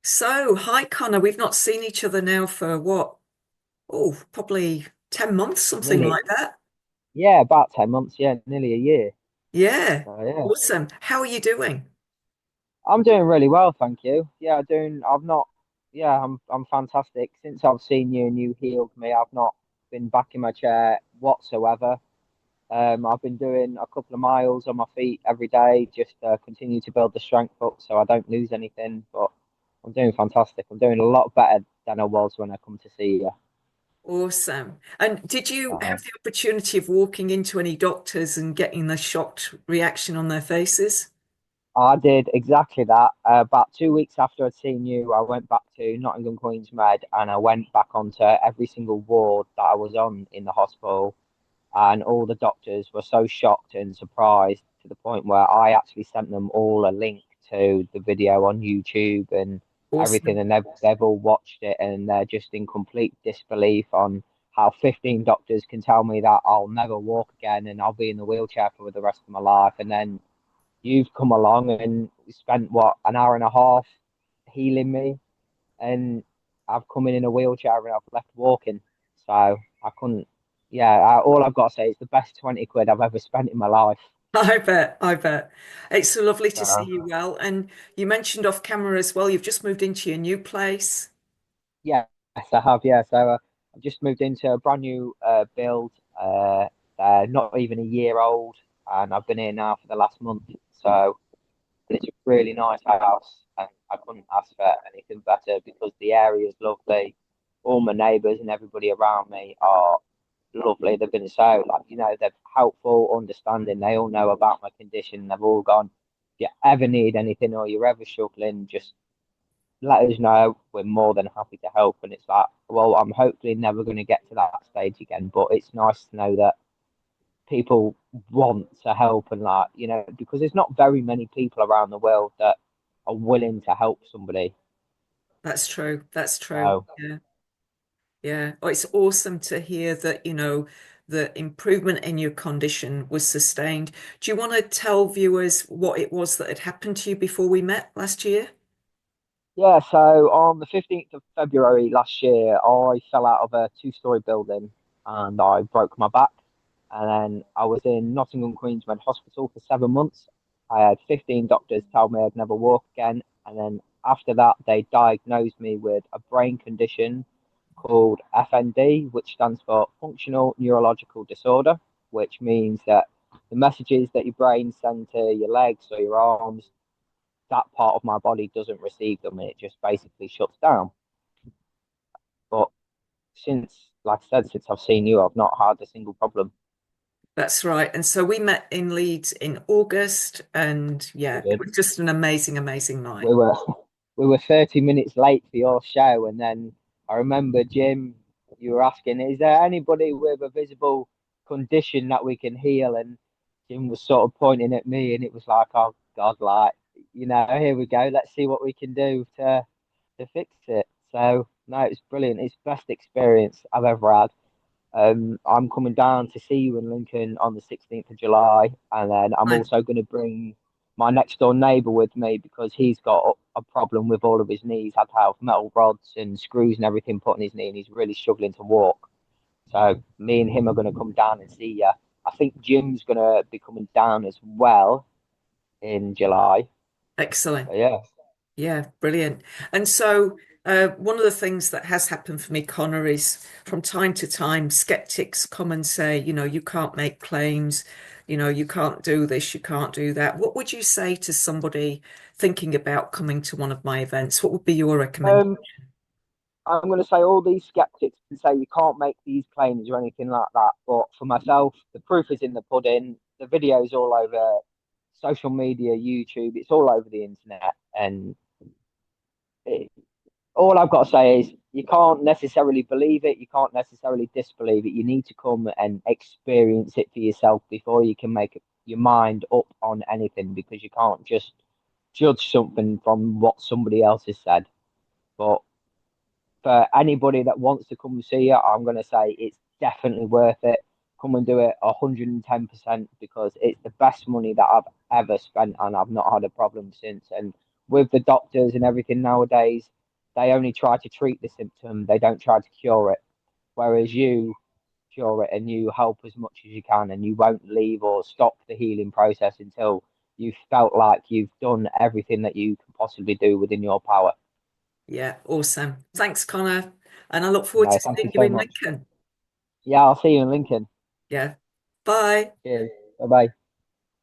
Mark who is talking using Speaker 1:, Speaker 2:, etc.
Speaker 1: So, hi Connor. We've not seen each other now for what? Oh, probably 10 months, something
Speaker 2: Nearly,
Speaker 1: like that.
Speaker 2: yeah, about 10 months, yeah, nearly a year.
Speaker 1: Yeah.
Speaker 2: So yeah,
Speaker 1: Awesome. How are you doing?
Speaker 2: I'm doing really well, thank you. Yeah, I've not, yeah, I'm fantastic. Since I've seen you and you healed me, I've not been back in my chair whatsoever. I've been doing a couple of miles on my feet every day, just continue to build the strength up so I don't lose anything. But I'm doing fantastic. I'm doing a lot better than I was when I come to see you.
Speaker 1: Awesome. And did you have
Speaker 2: So,
Speaker 1: the opportunity of walking into any doctors and getting the shocked reaction on their faces?
Speaker 2: I did exactly that. About 2 weeks after I'd seen you, I went back to Nottingham Queen's Med and I went back onto every single ward that I was on in the hospital. And all the doctors were so shocked and surprised to the point where I actually sent them all a link to the video on YouTube and everything.
Speaker 1: Awesome.
Speaker 2: And they've all watched it and they're just in complete disbelief on how 15 doctors can tell me that I'll never walk again and I'll be in the wheelchair for the rest of my life. And then you've come along and spent what an hour and a half healing me, and I've come in a wheelchair and I've left walking. So I couldn't. Yeah, all I've got to say is the best 20 quid I've ever spent in my life.
Speaker 1: I bet, I bet. It's so lovely to see
Speaker 2: So
Speaker 1: you well. And you mentioned off camera as well, you've just moved into your new place.
Speaker 2: yeah, yes, I have. Yeah, so I've just moved into a brand new build. Not even a year old, and I've been here now for the last month. So it's a really nice house, and I couldn't ask for anything better because the area is lovely. All my neighbours and everybody around me are lovely. They've been so they're helpful, understanding. They all know about my condition. They've all gone, if you ever need anything or you're ever struggling, just let us know. We're more than happy to help. And it's like, well, I'm hopefully never going to get to that stage again, but it's nice to know that people want to help and because there's not very many people around the world that are willing to help somebody.
Speaker 1: That's true. That's true.
Speaker 2: So
Speaker 1: Yeah. Yeah. Oh, it's awesome to hear that, the improvement in your condition was sustained. Do you want to tell viewers what it was that had happened to you before we met last year?
Speaker 2: yeah, so on the 15th of February last year, I fell out of a two-story building and I broke my back. And then I was in Nottingham Queen's Med Hospital for 7 months. I had 15 doctors tell me I'd never walk again. And then after that, they diagnosed me with a brain condition called FND, which stands for Functional Neurological Disorder, which means that the messages that your brain sends to your legs or your arms, that part of my body doesn't receive them. It just basically shuts down. But like I said, since I've seen you, I've not had a single problem.
Speaker 1: That's right. And so we met in Leeds in August, and
Speaker 2: We
Speaker 1: yeah, it
Speaker 2: did.
Speaker 1: was just an amazing, amazing night.
Speaker 2: We were we were 30 minutes late for your show, and then I remember Jim, you were asking, is there anybody with a visible condition that we can heal? And Jim was sort of pointing at me, and it was like, oh God, here we go. Let's see what we can do to fix it. So no, it's brilliant. It's the best experience I've ever had. I'm coming down to see you in Lincoln on the 16th of July, and then I'm
Speaker 1: Right.
Speaker 2: also going to bring my next door neighbour with me because he's got a problem with all of his knees. Had to have metal rods and screws and everything put in his knee, and he's really struggling to walk. So me and him are going to come down and see you. I think Jim's going to be coming down as well in July.
Speaker 1: Excellent.
Speaker 2: So, yeah.
Speaker 1: Yeah, brilliant. And so, one of the things that has happened for me, Connor, is from time to time, skeptics come and say, you can't make claims, you can't do this, you can't do that. What would you say to somebody thinking about coming to one of my events? What would be your recommendation?
Speaker 2: Um, I'm going to say all these skeptics can say you can't make these claims or anything like that. But for myself, the proof is in the pudding. The videos all over social media, YouTube. It's all over the internet, and it, all I've got to say is you can't necessarily believe it. You can't necessarily disbelieve it. You need to come and experience it for yourself before you can make your mind up on anything because you can't just judge something from what somebody else has said. But for anybody that wants to come and see it, I'm going to say it's definitely worth it. Come and do it 110% because it's the best money that I've ever spent and I've not had a problem since. And with the doctors and everything nowadays, they only try to treat the symptom. They don't try to cure it. Whereas you cure it and you help as much as you can, and you won't leave or stop the healing process until you've felt like you've done everything that you can possibly do within your power.
Speaker 1: Yeah, awesome. Thanks, Connor. And I look forward
Speaker 2: No,
Speaker 1: to
Speaker 2: thank you
Speaker 1: seeing you
Speaker 2: so
Speaker 1: in
Speaker 2: much.
Speaker 1: Lincoln.
Speaker 2: Yeah, I'll see you in Lincoln.
Speaker 1: Yeah. Bye.
Speaker 2: Cheers. Bye bye.